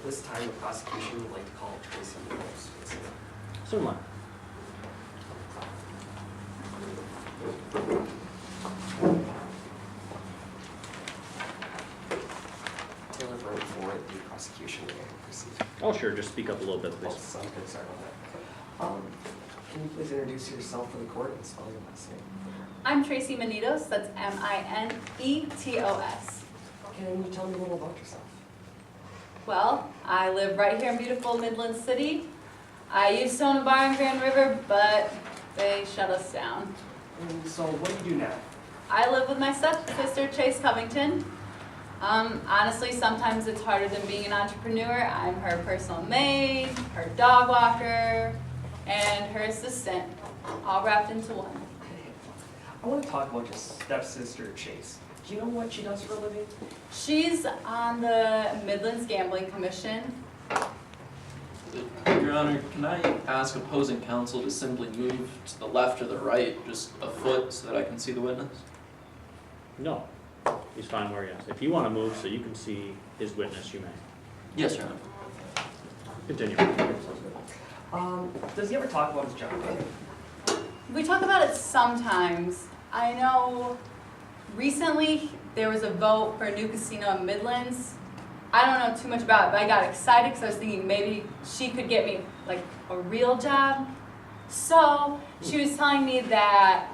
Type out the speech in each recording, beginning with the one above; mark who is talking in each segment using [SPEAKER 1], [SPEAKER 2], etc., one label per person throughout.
[SPEAKER 1] this time, the prosecution would like to call Tracy Munoz.
[SPEAKER 2] Certainly.
[SPEAKER 1] Taylor Burke for the prosecution may proceed.
[SPEAKER 2] Oh, sure, just speak up a little bit,
[SPEAKER 1] Oh,
[SPEAKER 2] please.
[SPEAKER 1] sounds good, sorry about that. Can you please introduce yourself for the court and spell your last name?
[SPEAKER 3] I'm Tracy Manitos, that's Minetos.
[SPEAKER 1] Can you tell me a little about yourself?
[SPEAKER 3] Well, I live right here in beautiful Midland City. I used to own a bar in Grand River, but they shut us down.
[SPEAKER 1] And so what do you do now?
[SPEAKER 3] I live with my stepsister, Chase Covington. Honestly, sometimes it's harder than being an entrepreneur. I'm her personal maid, her dog walker, and her assistant, all wrapped into one.
[SPEAKER 1] I want to talk about your stepsister, Chase. Do you know what she does for a living?
[SPEAKER 3] She's on the Midlands Gambling Commission.
[SPEAKER 4] Your Honor, can I ask opposing counsel to simply move to the left or the right, just a foot, so that I can see the witness?
[SPEAKER 2] No, he's fine where he is. If you want to move so you can see his witness, you may.
[SPEAKER 4] Yes, Your Honor.
[SPEAKER 2] Continue.
[SPEAKER 1] Does he ever talk about his job?
[SPEAKER 3] We talk about it sometimes. I know recently there was a vote for a new casino in Midlands. I don't know too much about it, but I got excited because I was thinking maybe she could get me like a real job. So she was telling me that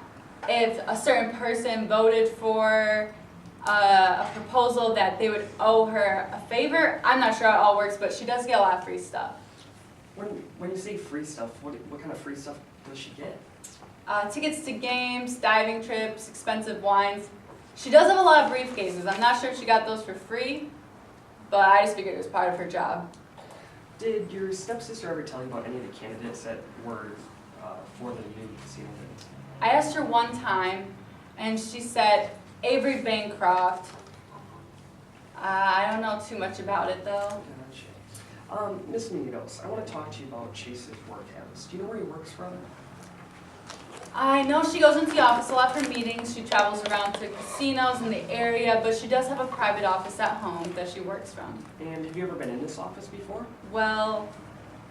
[SPEAKER 3] if a certain person voted for a proposal that they would owe her a favor. I'm not sure how it all works, but she does get a lot of free stuff.
[SPEAKER 1] When you say free stuff, what kind of free stuff does she get?
[SPEAKER 3] Tickets to games, diving trips, expensive wines. She does have a lot of briefcases. I'm not sure if she got those for free, but I just figured it was part of her job.
[SPEAKER 1] Did your stepsister ever tell you about any of the candidates that were for the new casino?
[SPEAKER 3] I asked her one time, and she said Avery Bancroft. I don't know too much about it though.
[SPEAKER 1] Gotcha. Ms. Munoz, I want to talk to you about Chase's work habits. Do you know where he works from?
[SPEAKER 3] I know she goes into the office a lot for meetings. She travels around to casinos in the area, but she does have a private office at home that she works from.
[SPEAKER 1] And have you ever been in this office before?
[SPEAKER 3] Well,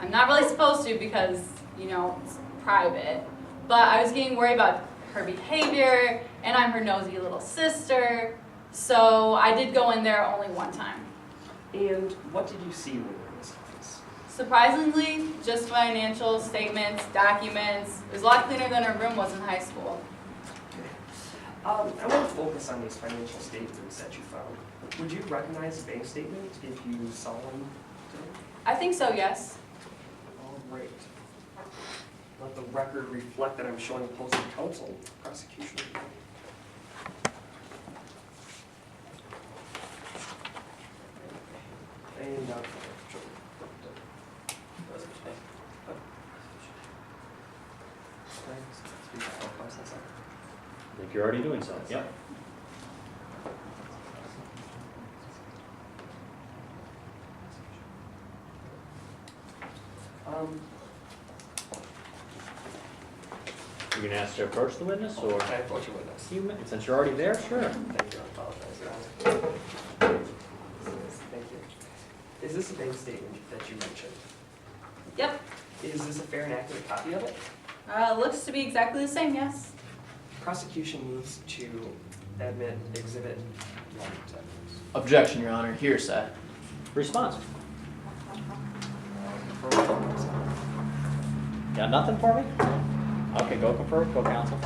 [SPEAKER 3] I'm not really supposed to because, you know, it's private. But I was getting worried about her behavior, and I'm her nosy little sister. So I did go in there only one time.
[SPEAKER 1] And what did you see when you were in this office?
[SPEAKER 3] Surprisingly, just financial statements, documents. It was a lot cleaner than her room was in high school.
[SPEAKER 1] I want to focus on these financial statements that you found. Would you recognize a bank statement if you saw one today?
[SPEAKER 3] I think so, yes.
[SPEAKER 1] All right. Let the record reflect that I'm showing opposing counsel prosecution. And
[SPEAKER 2] I think you're already doing so. Yep. You're going to ask to approach the witness, or?
[SPEAKER 1] Can I approach your witness?
[SPEAKER 2] You may, since you're already there, sure.
[SPEAKER 1] Thank you, I apologize, Your Honor. Thank you. Is this a bank statement that you mentioned?
[SPEAKER 3] Yep.
[SPEAKER 1] Is this a fair and accurate copy of it?
[SPEAKER 3] Looks to be exactly the same, yes.
[SPEAKER 1] Prosecution moves to admit exhibit 1.
[SPEAKER 4] Objection, Your Honor. Hearsay.
[SPEAKER 2] Response. Got nothing for me? Okay, go confer, go counsel.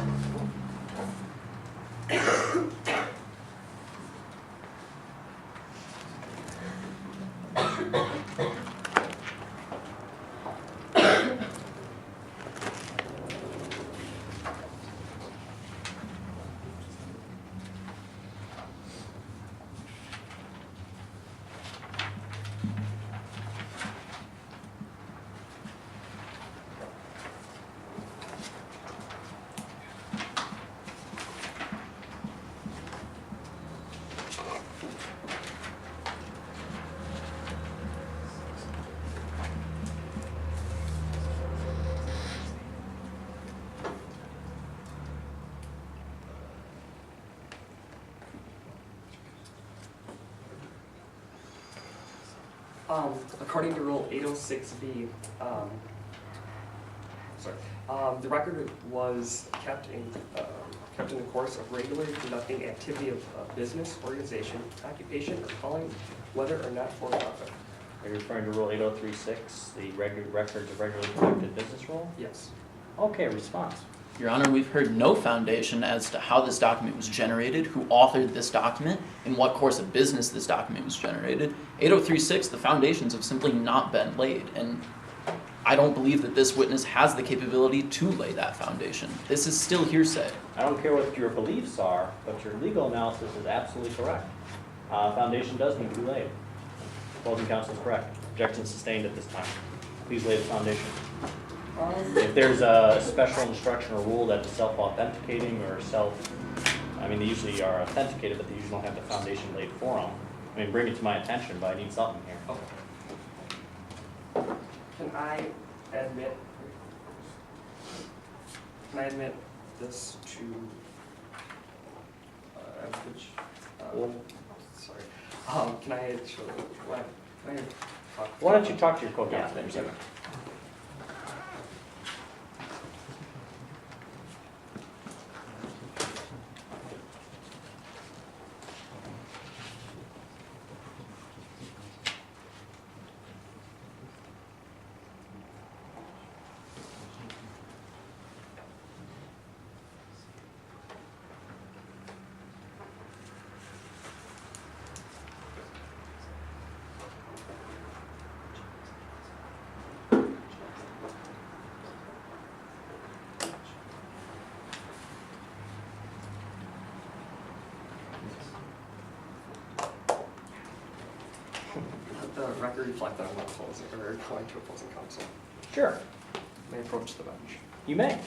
[SPEAKER 1] According to Rule 806B, the record was kept in the course of regularly conducting activity of business, organization, occupation, or calling, whether or not for profit.
[SPEAKER 2] Are you referring to Rule 8036, the records of regularly conducted business rule?
[SPEAKER 1] Yes.
[SPEAKER 2] Okay, response.
[SPEAKER 4] Your Honor, we've heard no foundation as to how this document was generated, who authored this document, in what course of business this document was generated. 8036, the foundations have simply not been laid, and I don't believe that this witness has the capability to lay that foundation. This is still hearsay.
[SPEAKER 2] I don't care what your beliefs are, but your legal analysis is absolutely correct. Foundation does need to be laid. Opposing counsel is correct. Objection sustained at this time. Please lay the foundation. If there's a special instruction or rule that is self-authenticating or I mean, they usually are authenticated, but they usually don't have the foundation laid for them. I mean, bring it to my attention, but I need something here.
[SPEAKER 1] Okay. Can I admit this to, sorry, can I actually,
[SPEAKER 2] Why don't you talk to your co-counsel for a second?
[SPEAKER 1] the record reflect that I'm not opposing, or going to opposing counsel?
[SPEAKER 2] Sure,
[SPEAKER 1] May I approach the bench?
[SPEAKER 2] you may.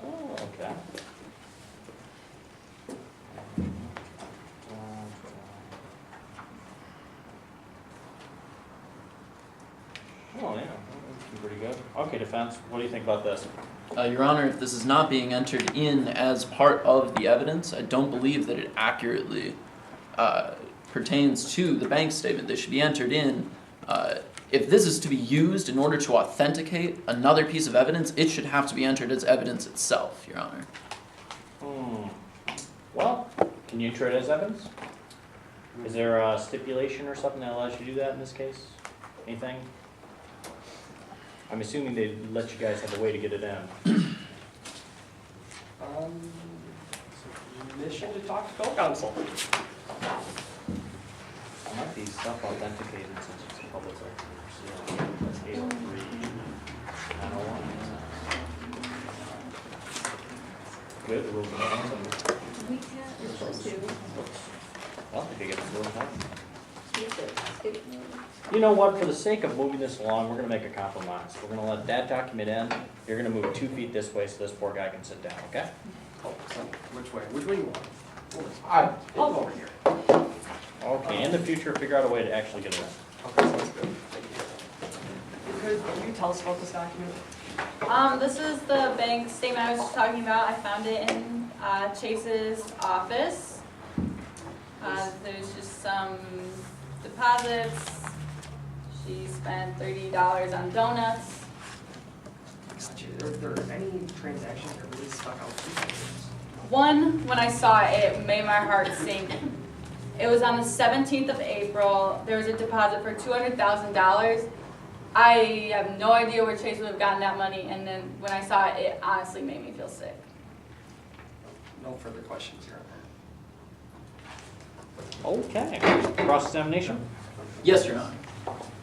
[SPEAKER 2] Oh, okay. Oh, yeah, that's pretty good. Okay, defense, what do you think about this?
[SPEAKER 4] Your Honor, if this is not being entered in as part of the evidence, I don't believe that it accurately pertains to the bank statement. They should be entered in. If this is to be used in order to authenticate another piece of evidence, it should have to be entered as evidence itself, Your Honor.
[SPEAKER 2] Well, can you enter it as evidence? Is there a stipulation or something that allows you to do that in this case? Anything? I'm assuming they let you guys have a way to get it in.
[SPEAKER 1] Mission to talk to co-counsel.
[SPEAKER 2] It might be self-authenticated since it's a public record. So that's 803, 901. Good, the rules of evidence.
[SPEAKER 5] We can't, we're supposed to.
[SPEAKER 2] Well, if you get the rules of evidence.
[SPEAKER 5] If-
[SPEAKER 2] You know what, for the sake of moving this along, we're gonna make a compromise. We're gonna let that document in. You're gonna move 2 feet this way so this poor guy can sit down, okay?
[SPEAKER 1] Oh, which way? Which way you want?
[SPEAKER 2] I'll
[SPEAKER 1] I'll go over here.
[SPEAKER 2] Okay, in the future, figure out a way to actually get it in.
[SPEAKER 1] Okay, sounds good. Thank you. Could you tell us about this document?
[SPEAKER 3] This is the bank statement I was just talking about. I found it in Chase's office. There's just some deposits. She spent $30 on donuts.
[SPEAKER 1] Are there any transactions that really stuck out to you?
[SPEAKER 3] One, when I saw it, it made my heart sink. It was on the 17th of April. There was a deposit for $200,000. I have no idea where Chase would have gotten that money, and then when I saw it, it honestly made me feel sick.
[SPEAKER 1] No further questions here.
[SPEAKER 2] Okay, cross-examination?
[SPEAKER 4] Yes, Your Honor.